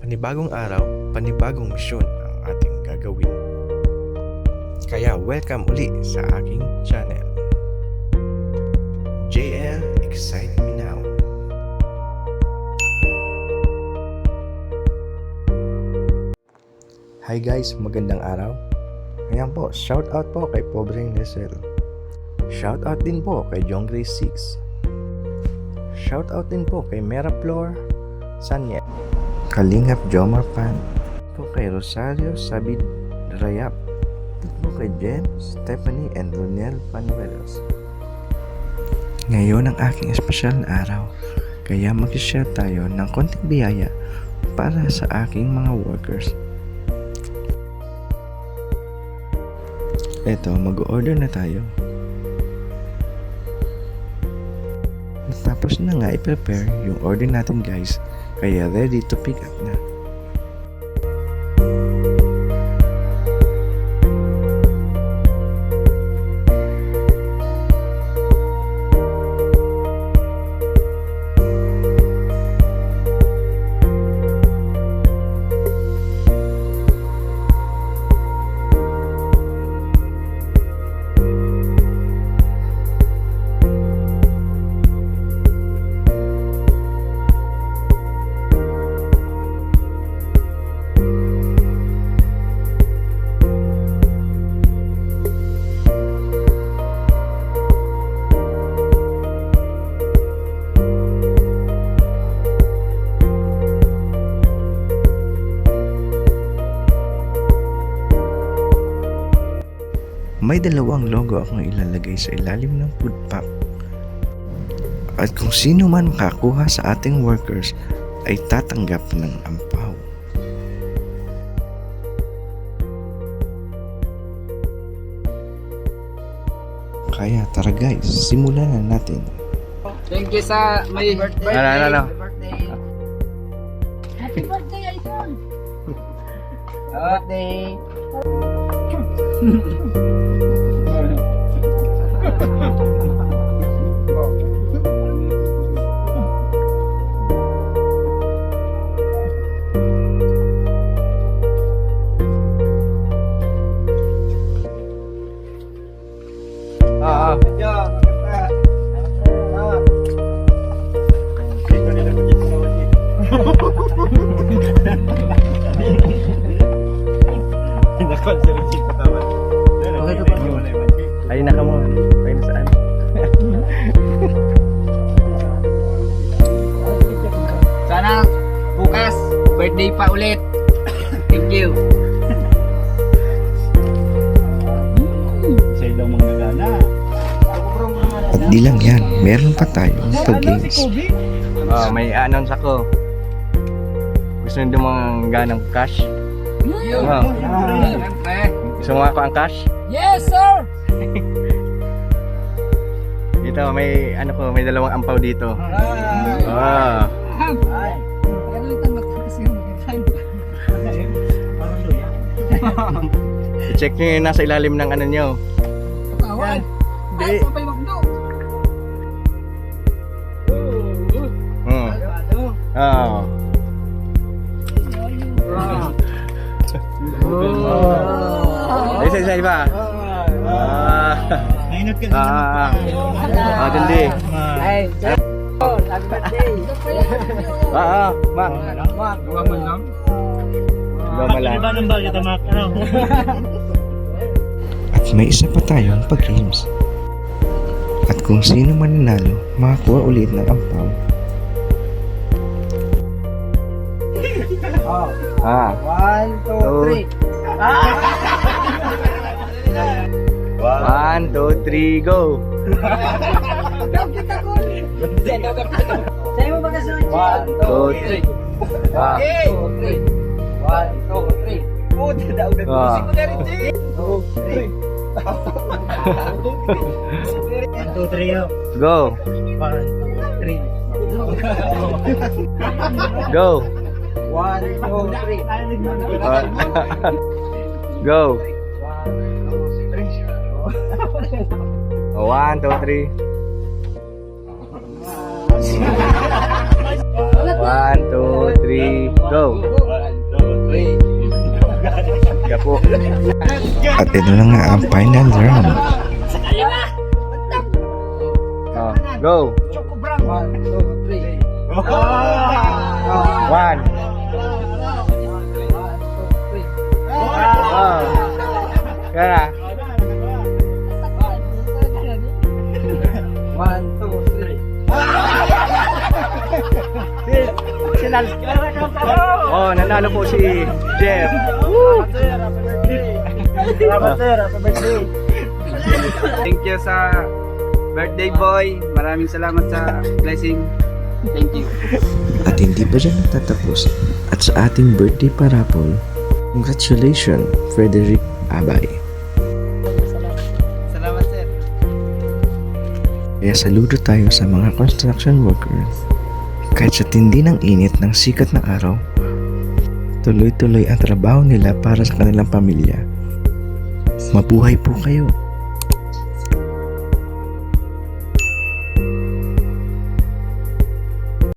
Panibagong araw, panibagong misyon ang ating gagawin. Kaya welcome uli sa aking channel. JL Excite Me Now. Hi guys, magandang araw. Ayan po, shout out po kay Pobreng Nesel. Shout out din po kay John Grace 6. Shout out din po kay Mera Flor Sanya, Kalingap Jomar Pan, po kay Rosario Sabid Rayap, po kay Jen, Stephanie and Lunel Panuelos. Ngayon ang aking espesyal na araw, kaya mag-share tayo ng konting biyaya para sa aking mga workers. Eto, mag-order na tayo. Tapos na nga i-prepare yung order natin guys, kaya ready to pick up na. May dalawang logo akong ilalagay sa ilalim ng food pack. At kung sino man makakuha sa ating workers ay tatanggap ng ampaw. Kaya tara guys, simulan na natin. Thank you sa may birthday. Ano? Happy birthday, Aison! Birthday! Ay naka mo, ay saan? Sana bukas birthday pa ulit. Thank you. Sa'yo daw manggagana. At di lang yan, meron pa tayong pag-games. Oh, may announce ako. Gusto nyo mga ganang cash? Wow. Siyempre. Gusto mo ako ang cash? Yes, sir! Dito, may ano ko, may dalawang ampaw dito. Ah. I-check nyo yung nasa ilalim ng ano nyo. Kawan. Hindi. Oh. Isa iba. Nainot ka na. Gandi. Ay, happy birthday. Mak. Duwaman lang. Iba ng bagay ito, Mac. Ano? At may isa pa tayong pag-games. At kung sino mananalo, makakuha ulit ng ampaw. One, two, three. 1, 2, 3, go! Sa'yo mo ba kasunod? 1, 2, 3. 1, 2, 3. Oh, daw na music mo na rin, Jay. 2, 3. 1, 2, 3, yo. Go! 1, 2, 3. Go! 1, 2, 3. Go! 1, 2, 3. 1, 2, 3, go! Yeah po. At ito na nga ang final round. Oh, go! 1, 2, 3. 1. Oh. Kaya. 1, 2, 3. Oh, nanalo po si Jeff. Salamat sir, happy birthday. Thank you sa birthday boy. Maraming salamat sa blessing. Thank you. At hindi pa dyan natatapos. At sa ating birthday parapol, congratulations, Frederick Abay. Salamat sir. Kaya saludo tayo sa mga construction workers. Kahit sa tindi ng init ng sikat ng araw, tuloy-tuloy ang trabaho nila para sa kanilang pamilya. Mabuhay po kayo!